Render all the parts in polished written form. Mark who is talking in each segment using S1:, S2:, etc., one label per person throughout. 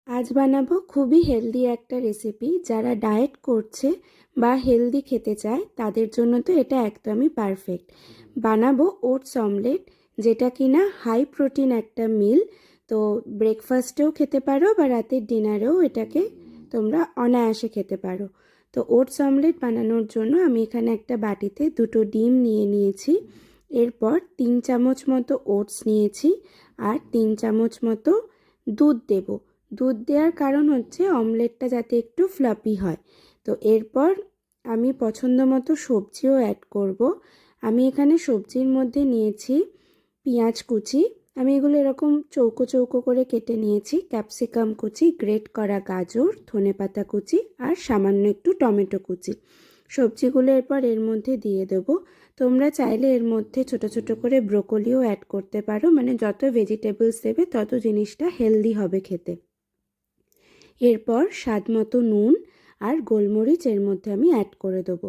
S1: আজ বানাবো খুবই হেলদি একটা রেসিপি। যারা ডায়েট করছে বা হেলদি খেতে চায় তাদের জন্য তো এটা একদমই পারফেক্ট। বানাবো ওটস অমলেট, যেটা কিনা হাই প্রোটিন একটা মিল। তো ব্রেকফাস্টেও খেতে পারো বা রাতের ডিনারেও এটাকে তোমরা অনায়াসে খেতে পারো। তো ওটস অমলেট বানানোর জন্য আমি এখানে একটা বাটিতে 2টো ডিম নিয়ে নিয়েছি। এরপর 3 চামচ মতো ওটস নিয়েছি আর 3 চামচ মতো দুধ দেবো। দুধ দেওয়ার কারণ হচ্ছে অমলেটটা যাতে একটু ফ্লাফি হয়। তো এরপর আমি পছন্দ মতো সবজিও অ্যাড করব। আমি এখানে সবজির মধ্যে নিয়েছি পেঁয়াজ কুচি। আমি এগুলো এরকম চৌকো চৌকো করে কেটে নিয়েছি। ক্যাপসিকাম কুচি, গ্রেট করা গাজর, ধনেপাতা কুচি আর সামান্য একটু টমেটো কুচি। সবজিগুলো এরপর এর মধ্যে দিয়ে দেবো। তোমরা চাইলে এর মধ্যে ছোট ছোট করে ব্রোকলিও অ্যাড করতে পারো, মানে যত ভেজিটেবলস দেবে তত জিনিসটা হেলদি হবে খেতে। এরপর স্বাদ মতো নুন আর গোলমরিচ এর মধ্যে আমি অ্যাড করে দেবো।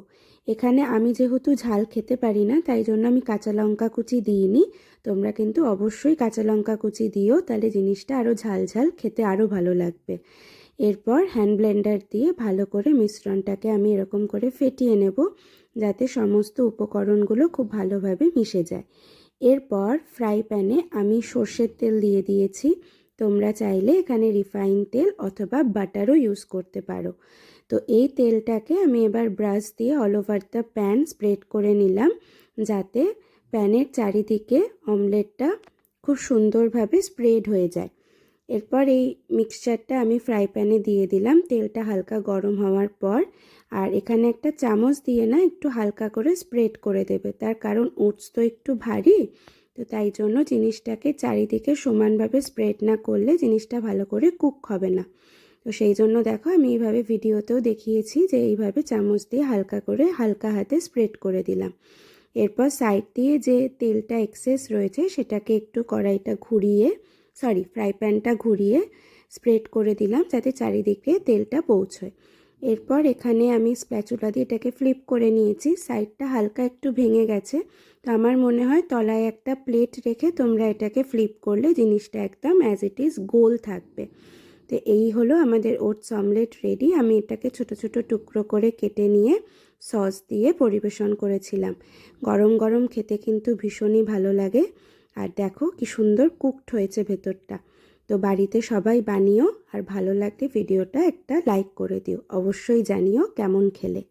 S1: এখানে আমি যেহেতু ঝাল খেতে পারি না, তাই জন্য আমি কাঁচা লঙ্কা কুচি দিইনি। তোমরা কিন্তু অবশ্যই কাঁচা লঙ্কা কুচি দিও, তাহলে জিনিসটা আরও ঝাল ঝাল খেতে আরও ভালো লাগবে। এরপর হ্যান্ড ব্লেন্ডার দিয়ে ভালো করে মিশ্রণটাকে আমি এরকম করে ফেটিয়ে নেব, যাতে সমস্ত উপকরণগুলো খুব ভালোভাবে মিশে যায়। এরপর ফ্রাই প্যানে আমি সর্ষের তেল দিয়ে দিয়েছি। তোমরা চাইলে এখানে রিফাইন তেল অথবা বাটারও ইউজ করতে পারো। তো এই তেলটাকে আমি এবার ব্রাশ দিয়ে all over the pan spread করে নিলাম, যাতে প্যানের চারিদিকে অমলেটটা খুব সুন্দরভাবে স্প্রেড হয়ে যায়। এরপর এই মিক্সচারটা আমি ফ্রাই প্যানে দিয়ে দিলাম তেলটা হালকা গরম হওয়ার পর। আর এখানে একটা চামচ দিয়ে না একটু হালকা করে স্প্রেড করে দেবে, তার কারণ ওটস তো একটু ভারী। তো তাই জন্য জিনিসটাকে চারিদিকে সমানভাবে স্প্রেড না করলে জিনিসটা ভালো করে কুক হবে না। তো সেই জন্য দেখো আমি এইভাবে ভিডিওতেও দেখিয়েছি যে এইভাবে চামচ দিয়ে হালকা করে হালকা হাতে স্প্রেড করে দিলাম। এরপর সাইড দিয়ে যে তেলটা এক্সেস রয়েছে সেটাকে একটু কড়াইটা ঘুরিয়ে ফ্রাই প্যানটা ঘুরিয়ে স্প্রেড করে দিলাম, যাতে চারিদিকে তেলটা পৌঁছয়। এরপর এখানে আমি স্প্যাচুলা দিয়ে এটাকে ফ্লিপ করে নিয়েছি। সাইডটা হালকা একটু ভেঙে গেছে, তো আমার মনে হয় তলায় একটা প্লেট রেখে তোমরা এটাকে ফ্লিপ করলে জিনিসটা একদম অ্যাজ ইট ইজ গোল থাকবে। তো এই হলো আমাদের ওটস অমলেট রেডি। আমি এটাকে ছোট ছোট টুকরো করে কেটে নিয়ে সস দিয়ে পরিবেশন করেছিলাম। গরম গরম খেতে কিন্তু ভীষণই ভালো লাগে। আর দেখো কি সুন্দর কুকড হয়েছে ভেতরটা। তো বাড়িতে সবাই বানিও, আর ভালো লাগলে ভিডিওটা একটা লাইক করে দিও। অবশ্যই জানিও কেমন খেলে।